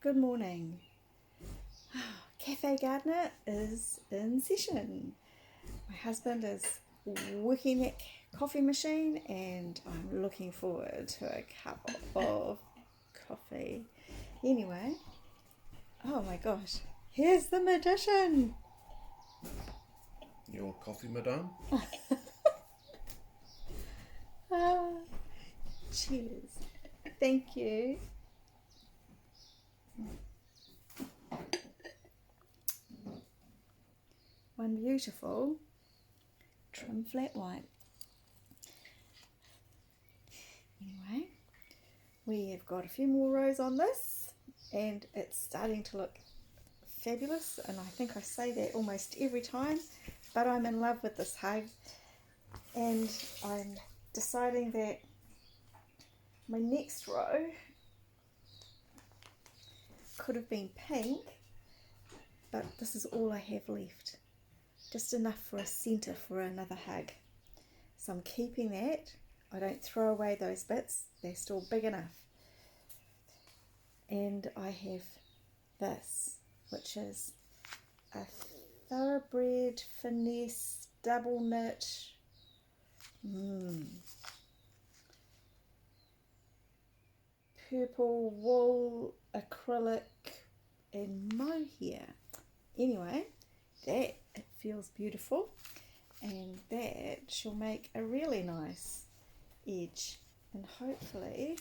Good morning. Cafe Gardener is in session. My husband is working that coffee machine and I'm looking forward to a cup of coffee. Anyway, oh my gosh, here's the magician. Your coffee, madame? Ah, cheers. Thank you. One beautiful trim flat white. Anyway, we have got a few more rows on this and it's starting to look fabulous, and I think I say that almost every time, but I'm in love with this hug and I'm deciding that my next row could have been pink, but this is all I have left, just enough for a centre for another hug, so I'm keeping that. I don't throw away those bits, they're still big enough. And I have this, which is a thoroughbred finesse double knit purple wool acrylic and mohair. Anyway, that it feels beautiful, and that shall make a really nice edge, and hopefully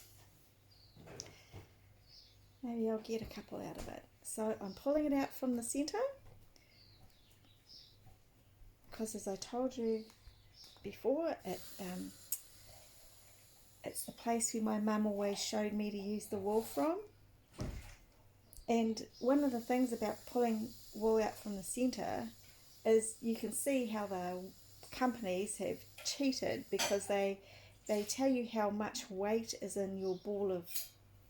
maybe I'll get a couple out of it. So I'm pulling it out from the centre because, as I told you before, it's the place where my mum always showed me to use the wool from. And one of the things about pulling wool out from the centre is you can see how the companies have cheated, because they tell you how much weight is in your ball of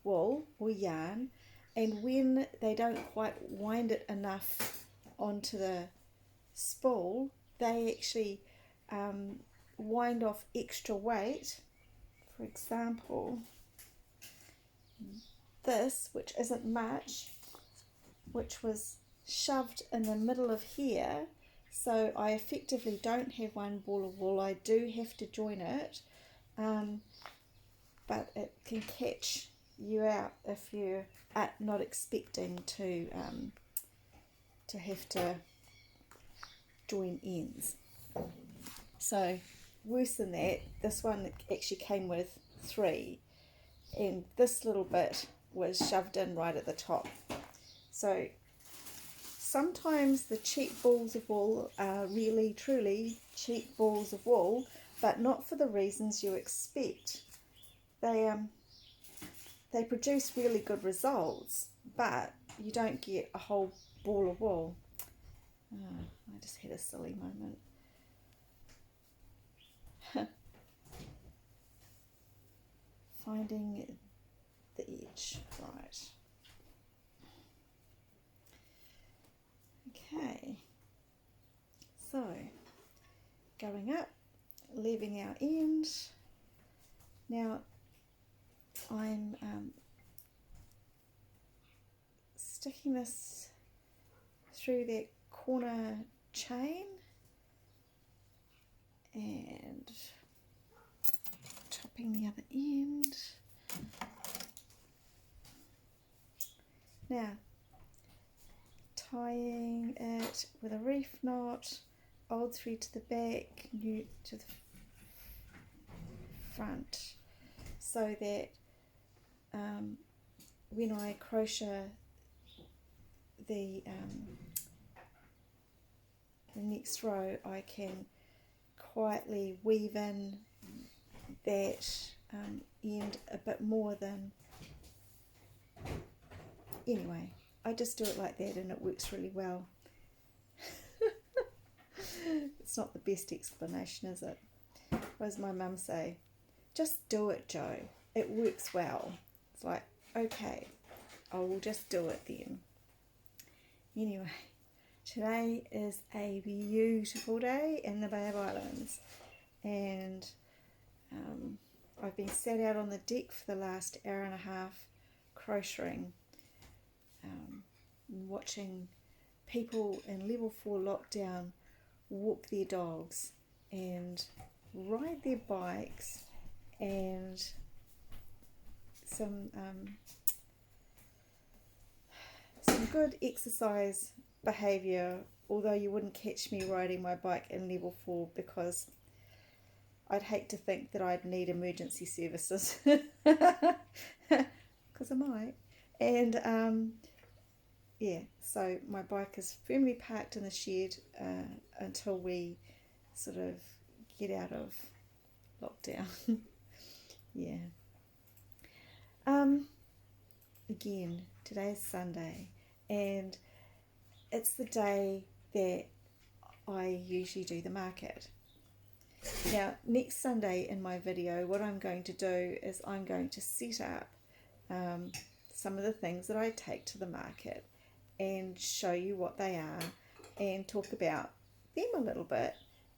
wool or yarn, and when they don't quite wind it enough onto the spool, they actually wind off extra weight. For example, this, which isn't much, which was shoved in the middle of here, so I effectively don't have one ball of wool. I do have to join it, but it can catch you out if you're not expecting to have to join ends. So worse than that, this one actually came with 3, and this little bit was shoved in right at the top. So sometimes the cheap balls of wool are really truly cheap balls of wool, but not for the reasons you expect. They produce really good results, but you don't get a whole ball of wool. I just had a silly moment. Finding the edge, right. Okay, so going up, leaving our end. Now I'm sticking this through that corner chain and chopping the other end. Now tying it with a reef knot, old thread to the back, new to the front, so that when I crochet the next row, I can quietly weave in that end a bit more than. Anyway, I just do it like that and it works really well. It's not the best explanation, is it? What does my mum say? Just do it, Jo. It works well. It's like, okay, I will just do it then. Anyway, today is a beautiful day in the Bay of Islands, and I've been sat out on the deck for the last hour and a half crocheting, watching people in level 4 lockdown walk their dogs and ride their bikes, and some good exercise behaviour, although you wouldn't catch me riding my bike in level 4 because I'd hate to think that I'd need emergency services, because I might. And yeah, so my bike is firmly parked in the shed until we sort of get out of lockdown. Yeah. Again, today's Sunday, and it's the day that I usually do the market. Now, next Sunday in my video, what I'm going to do is I'm going to set up some of the things that I take to the market and show you what they are and talk about them a little bit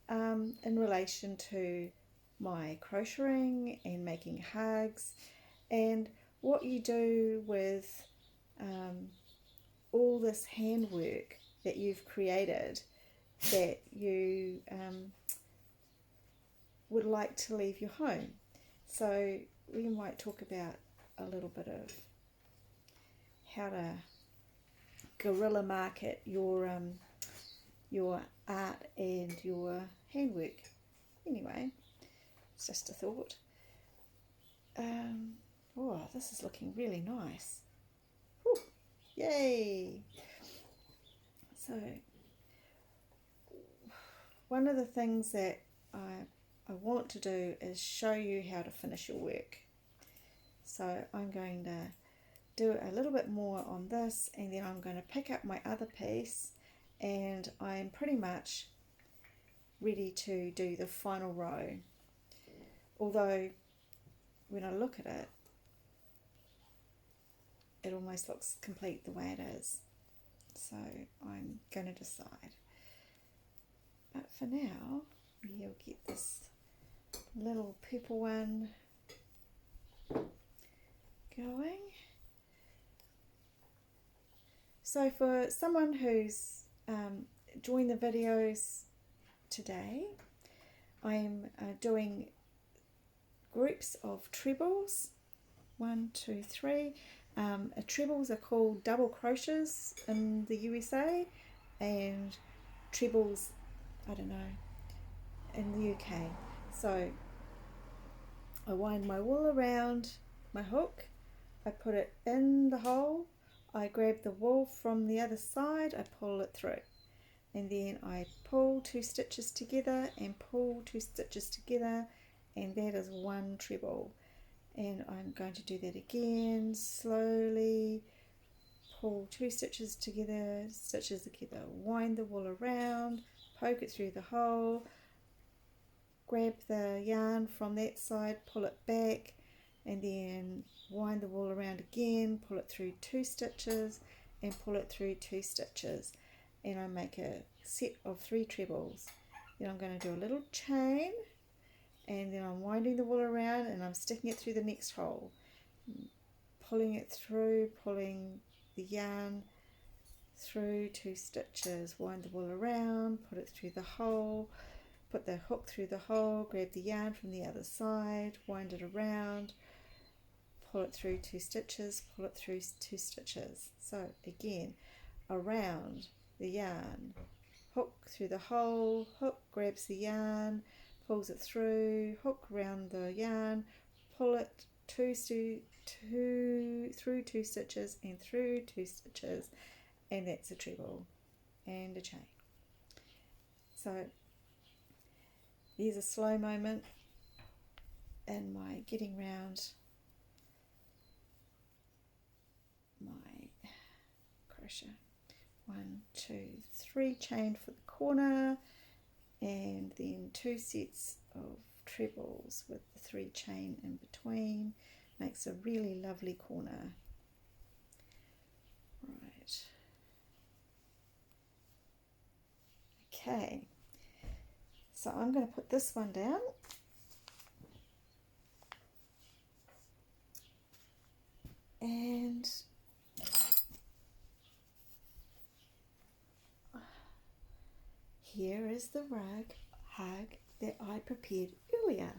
in relation to my crocheting and making hugs and what you do with all this handwork that you've created that you would like to leave your home. So we might talk about a little bit of how to guerrilla market your art and your handwork. Anyway, it's just a thought. Oh, this is looking really nice. Whew, yay! So one of the things that I want to do is show you how to finish your work. So I'm going to do a little bit more on this, and then I'm going to pick up my other piece, and I'm pretty much ready to do the final row. Although when I look at it, it almost looks complete the way it is. So I'm going to decide. But for now, we'll get this little purple one going. So for someone who's joined the videos today, I'm doing groups of trebles, 1, 2, 3. Trebles are called double crochets in the USA, and trebles, I don't know, in the UK. So I wind my wool around my hook, I put it in the hole, I grab the wool from the other side, I pull it through, and then I pull 2 stitches together and pull 2 stitches together, and that is one treble. And I'm going to do that again, slowly pull 2 stitches together, wind the wool around, poke it through the hole, grab the yarn from that side, pull it back, and then wind the wool around again, pull it through 2 stitches and pull it through 2 stitches, and I make a set of 3 trebles. Then I'm going to do a little chain, and then I'm winding the wool around and I'm sticking it through the next hole, pulling it through, pulling the yarn through 2 stitches, wind the wool around, put it through the hole, put the hook through the hole, grab the yarn from the other side, wind it around, pull it through 2 stitches, pull it through 2 stitches. So again, around the yarn, hook through the hole, hook grabs the yarn, pulls it through, hook around the yarn, pull it through 2 stitches and through 2 stitches, and that's a treble and a chain. So there's a slow moment in my getting round my crochet. 1, 2, 3 chain for the corner, and then 2 sets of trebles with the 3 chain in between. Makes a really lovely corner. Right. Okay. So I'm going to put this one down. And is the hug that I prepared earlier.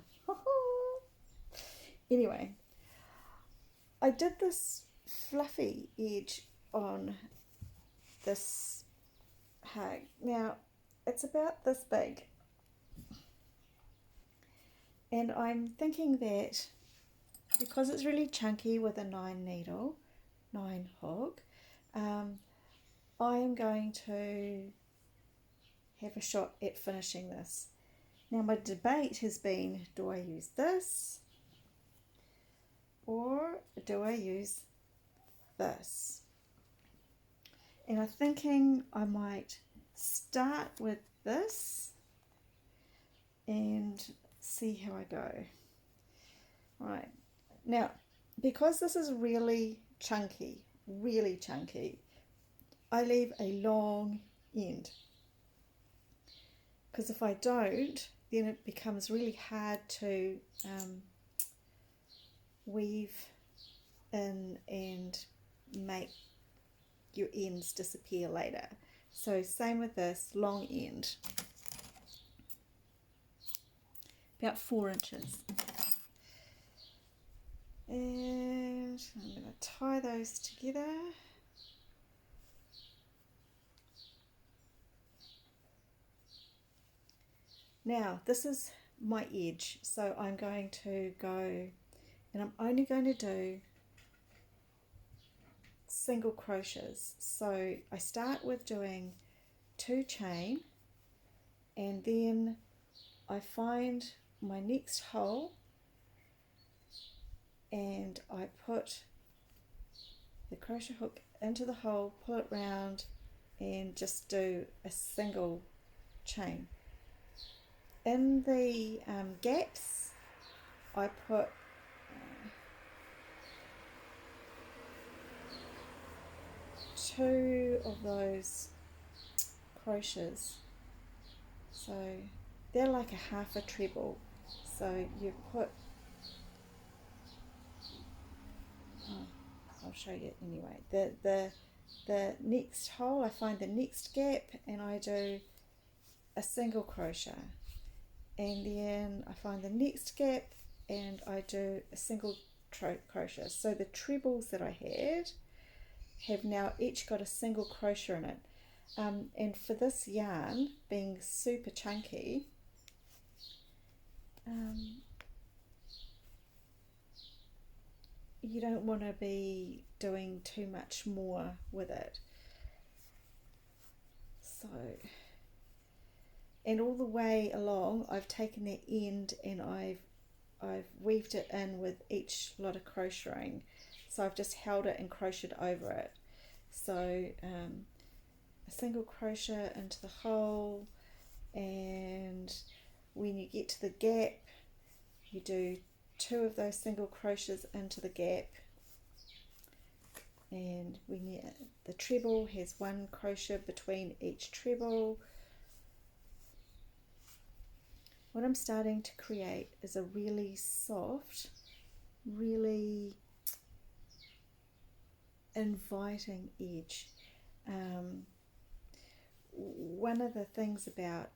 Anyway, I did this fluffy edge on this hug. Now, it's about this big. And I'm thinking that because it's really chunky with a 9 hook, I am going to have a shot at finishing this. Now my debate has been, do I use this or do I use this? And I'm thinking I might start with this and see how I go. Right, now because this is really chunky, I leave a long end, because if I don't, then it becomes really hard to weave in and make your ends disappear later. So same with this, long end, about 4 inches. And I'm going to tie those together. Now this is my edge, so I'm going to go, and I'm only going to do single crochets. So I start with doing 2 chain, and then I find my next hole and I put the crochet hook into the hole, pull it round, and just do a single chain. In the gaps, I put two of those crochets, so they're like a half a treble. So you put, I'll show you anyway. The next hole, I find the next gap and I do a single crochet, and then I find the next gap and I do a single crochet. So the trebles that I had have now each got a single crochet in it, and for this yarn being super chunky, you don't want to be doing too much more with it. So, and all the way along I've taken that end and I've weaved it in with each lot of crocheting. So I've just held it and crocheted over it. So a single crochet into the hole, and when you get to the gap you do 2 of those single crochets into the gap, and when the treble has 1 crochet between each treble. What I'm starting to create is a really soft, really inviting edge. One of the things about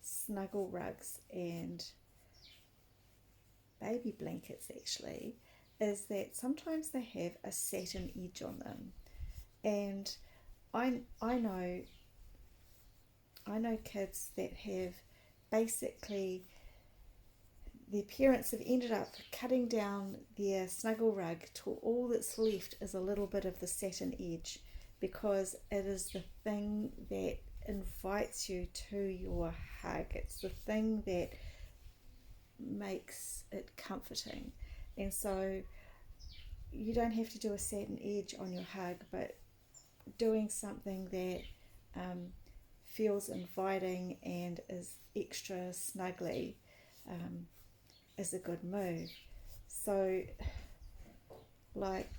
snuggle rugs and baby blankets actually is that sometimes they have a satin edge on them, and I know kids that have basically, their parents have ended up cutting down their snuggle rug till all that's left is a little bit of the satin edge, because it is the thing that invites you to your hug. It's the thing that makes it comforting. And so you don't have to do a satin edge on your hug, but doing something that feels inviting and is extra snuggly is a good move. So like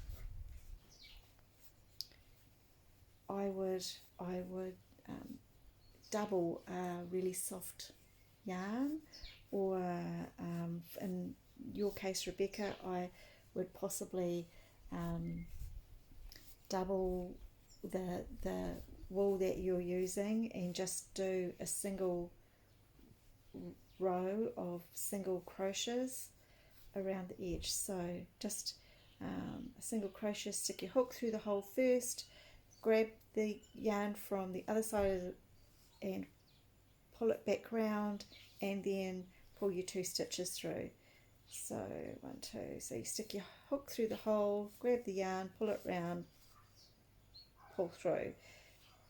I would double a really soft yarn, or in your case Rebecca, I would possibly double the wool that you're using and just do a single row of single crochets around the edge. So just a single crochet, stick your hook through the hole first, grab the yarn from the other side of and pull it back round, and then pull your 2 stitches through. So 1, 2, so you stick your hook through the hole, grab the yarn, pull it round, pull through,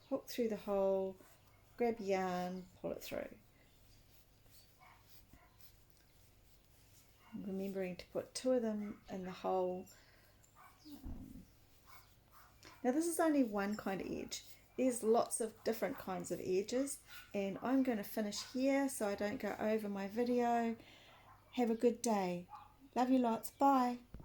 hook through the hole, grab yarn, pull it through. Remembering to put 2 of them in the hole. Now this is only one kind of edge. There's lots of different kinds of edges, and I'm going to finish here so I don't go over my video. Have a good day. Love you lots. Bye.